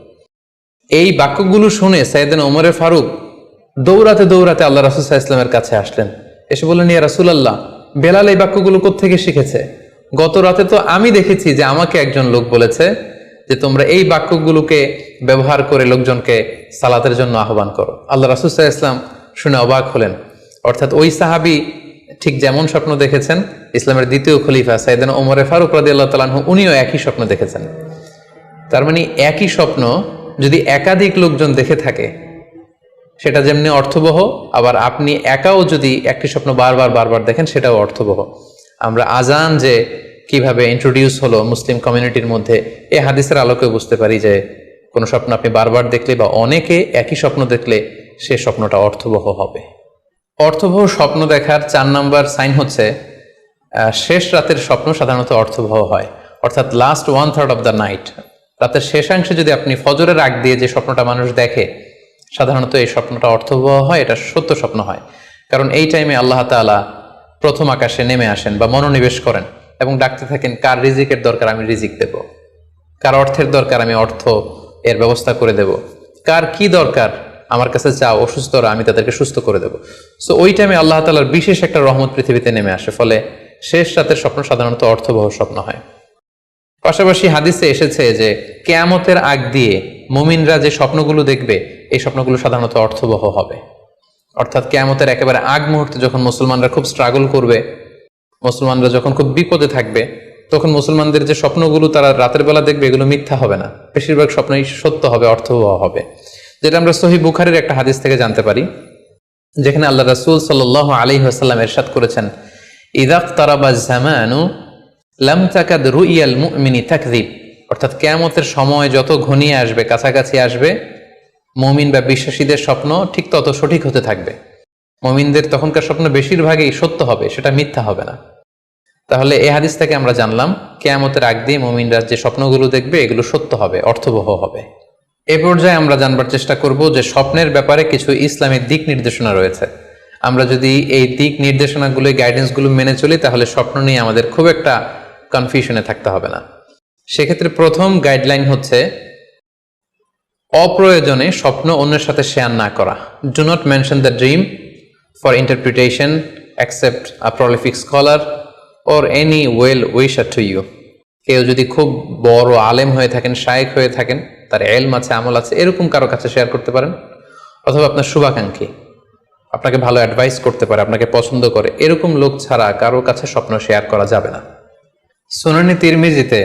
এই বাক্যগুলো শুনে সাইয়েদনা ওমরে ফারুক দৌড়াতে দৌড়াতে আল্লাহ রাসূল সাল্লাল্লাহু আলাইহি ওয়াসাল্লামের কাছে আসলেন। এসে বললেন, ইয়া রাসূলুল্লাহ, বেলাল এই বাক্যগুলো কোত্থেকে শিখেছে? গত রাতে তো আমি দেখেছি যে আমাকে একজন লোক বলেছে যে তোমরা এই বাক্যগুলোকে ব্যবহার করে লোকজনকে সালাতের জন্য আহ্বান করো। আল্লাহ রাসূল সাল্লাল্লাহু আলাইহি ওয়াসাল্লাম শুনে অবাক হলেন। অর্থাৎ ওই সাহাবী ঠিক যেমন স্বপ্ন দেখেছেন, ইসলামের দ্বিতীয় খলিফা সাইয়েদনা ওমরে ফারুক রাদিয়াল্লাহু তাআলা আনহু উনিও একই স্বপ্ন দেখেছেন। তার মানে একই স্বপ্ন যদি একাধিক লোকজন দেখে থাকে, সেটা যেমনি অর্থবহ, আবার আপনি একাও যদি একটি স্বপ্ন বারবার বারবার দেখেন, সেটাও অর্থবহ। আমরা আজান যে কিভাবে ইন্ট্রোডিউস হলো মুসলিম কমিউনিটির মধ্যে, এই হাদিসের আলোকে বুঝতে পারি যে কোনো স্বপ্ন আপনি বারবার দেখলে বা অনেকে একই স্বপ্ন দেখলে সে স্বপ্নটা অর্থবহ হবে। অর্থবহ স্বপ্ন দেখার 4 নম্বর সাইন হচ্ছে শেষ রাতের স্বপ্ন সাধারণত অর্থবহ হয়, অর্থাৎ লাস্ট 1/3 অফ দ্য নাইট, রাতের শেষাংশে যদি আপনি ফজরের আগ দিয়ে যে স্বপ্নটা মানুষ দেখে, সাধারণত এই স্বপ্নটা অর্থবহ হয়, এটা সত্য স্বপ্ন হয়। কারণ এই টাইমে আল্লাহ তাআলা প্রথম আকাশে নেমে আসেন বা মনোনিবেশ করেন এবং ডাকতে থাকেন, কার রিজিকের দরকার আমি রিজিক দেব, কার অর্থের দরকার আমি অর্থ এর ব্যবস্থা করে দেব, কার কি দরকার আমার কাছে চাও, অসুস্থরা আমি তাদেরকে সুস্থ করে দেব। সো ওই টাইমে আল্লাহ তাআলার বিশেষ একটা রহমত পৃথিবীতে নেমে আসে, ফলে শেষ রাতের স্বপ্ন সাধারণত অর্থবহ স্বপ্ন হয়। পাশাপাশি হাদিসে এসেছে যে কিয়ামতের আগ দিয়ে মুমিনরা যে স্বপ্নগুলো দেখবে, এই স্বপ্নগুলো সাধারণত অর্থবহ হবে। অর্থাৎ কিয়ামতের একেবারে আগ মুহূর্তে যখন মুসলমানরা খুব স্ট্রাগল করবে, মুসলমানরা যখন খুব বিপদে থাকবে, তখন মুসলমানদের যে স্বপ্নগুলো তারা রাতের বেলা দেখবে, এগুলো মিথ্যা হবে না, বেশিরভাগ স্বপ্নই সত্য হবে, অর্থবহ হবে। যেটা আমরা সহিহ বুখারীর একটা হাদিস থেকে জানতে পারি, যেখানে আল্লাহ রাসূল সাল্লাল্লাহু আলাইহি ওয়াসাল্লাম ইরশাদ করেছেন, ইযা ইকতারাবা যামানু লাম তাকাদ রুইয়াল মুমিনি তাকযিব, অর্থাৎ কিয়ামতের সময় যত ঘনিয়ে আসবে, কাছাকাছি আসবে, মুমিন বা বিশ্বাসীদের স্বপ্ন ঠিক তত সঠিক হতে থাকবে। মুমিনদের তখনকার স্বপ্ন বেশিরভাগই সত্য হবে, সেটা মিথ্যা হবে না। তাহলে এই হাদিস থেকে আমরা জানলাম কিয়ামতের আগ দিয়ে মুমিনরা যে স্বপ্নগুলো দেখবে, এগুলো সত্য হবে, অর্থবহ হবে। এ পর্যায়ে আমরা জানবার চেষ্টা করব যে স্বপ্নের ব্যাপারে কিছু ইসলামিক দিক নির্দেশনা রয়েছে। আমরা যদি এই দিক নির্দেশনাগুলো, গাইডেন্সগুলো মেনে চলি, তাহলে স্বপ্ন নিয়ে আমাদের খুব একটা কনফিউশনে থাকতে হবে না। সেক্ষেত্রে প্রথম গাইডলাইন হচ্ছে অপ্রয়োজনে স্বপ্ন অন্যের সাথে শেয়ার না করা। Do not mention the dream for interpretation accept a prolific scholar or any well wisher to you. কেউ যদি খুব বড় আলেম হয়ে থাকেন, শায়েখ হয়ে থাকেন, তার ইলম আছে, আমল আছে, এরকম কারো কাছে শেয়ার করতে পারেন। অথবা আপনার শুভাকাঙ্ক্ষী, আপনাকে ভালো অ্যাডভাইস করতে পারে, আপনাকে পছন্দ করে, এরকম লোক ছাড়া কারো কাছে স্বপ্ন শেয়ার করা যাবে না। সুনানে তিরমিজিতে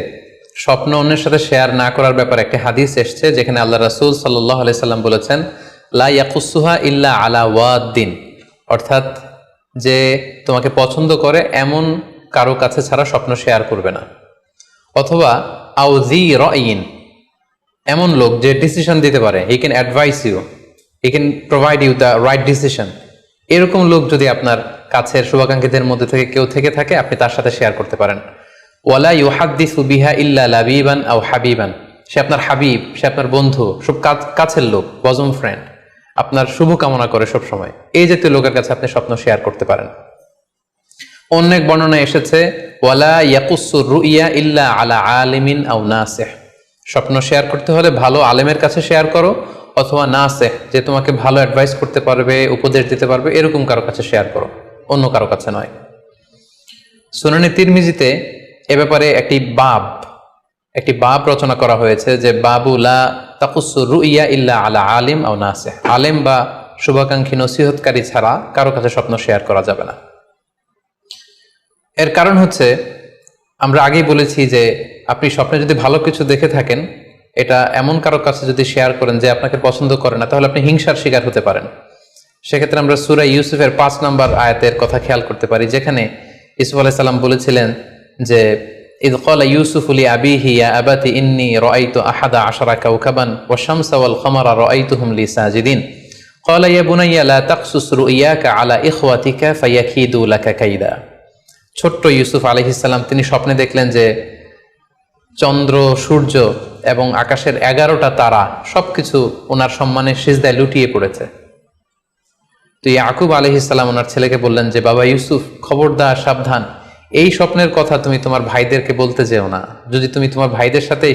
স্বপ্ন অন্যের সাথে শেয়ার না করার ব্যাপারে একটি হাদিস এসছে, যেখানে আল্লাহ রাসূল সাল্লাল্লাহু আলাইহি সাল্লাম বলেছেন, লা ইয়াকুসুহা ইল্লা আলা ওয়াদ্দিন, অর্থাৎ যে তোমাকে পছন্দ করে এমন কারো কাছে ছাড়া স্বপ্ন শেয়ার করবে না। অথবা আউজি রাইন, এমন লোক যে ডিসিশন দিতে পারে, he can advice you, he can provide you the right decision, এরকম লোক যদি আপনার কাছের শুভাকাঙ্ক্ষীদের মধ্যে থেকে কেউ থেকে থাকে, আপনি তার সাথে শেয়ার করতে পারেন। ওয়ালা ইউহাদ্দিসু বিহা ইল্লা লাবিবান আও হাবিবান, সে আপনার হাবিব, সে আপনার বন্ধু, সব কাছের লোক, বজম ফ্রেন্ড, আপনার শুভ কামনা করে সব সময়, এই জাতীয় লোকের কাছে আপনি স্বপ্ন শেয়ার করতে পারেন। অন্য এক বর্ণনায় এসেছে, ওয়ালা ইয়াকুসু রুইয়া ইল্লা আলা আলিমিন আও নাসিহ, স্বপ্ন শেয়ার করতে হলে ভালো আলেমের কাছে শেয়ার করো, অথবা নাসিহ, যে তোমাকে ভালো অ্যাডভাইস করতে পারবে, উপদেশ দিতে পারবে, এরকম কারো কাছে শেয়ার করো, অন্য কারো কাছে নয়। সুনানে তিরমিজিতে এ ব্যাপারে একটি বাব রচনা করা হয়েছে, যে বাবু লা তাকুসু রুইয়া ইল্লা আলা আলিম আও নাসিহ, আলেম বা শুভাকাঙ্ক্ষী নসিহতকারী ছাড়া কারো কাছে স্বপ্ন শেয়ার করা যাবে না। এর কারণ হচ্ছে, আমরা আগেই বলেছি যে আপনি স্বপ্নে যদি ভালো কিছু দেখে থাকেন, এটা এমন কারো কাছে যদি শেয়ার করেন যে আপনাকে পছন্দ করে না, তাহলে আপনি হিংসার শিকার হতে পারেন। সেক্ষেত্রে আমরা সূরা ইউসুফের 5 নম্বর আয়াতের কথা খেয়াল করতে পারি, যেখানে ইউসুফ আলাইহিস সালাম বলেছিলেন যে ইয ক্বালা ইউসুফু লি আবিহি ইয়া আবাতি ইন্নী রাআইতু আহাদা আশারা কাওকাবান ওয়াশ শামসা ওয়াল কমারা রাআইতুহুম লি সাজিদিন ক্বালা ইয়া বুনাইয়া লা তাকসুস রুইয়াকা আলা ইখওয়াতিকা ফায়াকিদু লাকা কাইদা। ছোট্ট ইউসুফ আলাইহিস সালাম তিনি স্বপ্নে দেখলেন যে চন্দ্র, সূর্য এবং আকাশের 11টা তারা সবকিছু ওনার সম্মানে সিজদায় লুটিয়ে পড়েছে। তো ইয়াকুব আলাইহিস সালাম ওনার ছেলেকে বললেন যে, বাবা ইউসুফ, খবরদার, সাবধান, এই স্বপ্নের কথা তুমি তোমার ভাইদেরকে বলতে যেও না। যদি তুমি তোমার ভাইদের সাথে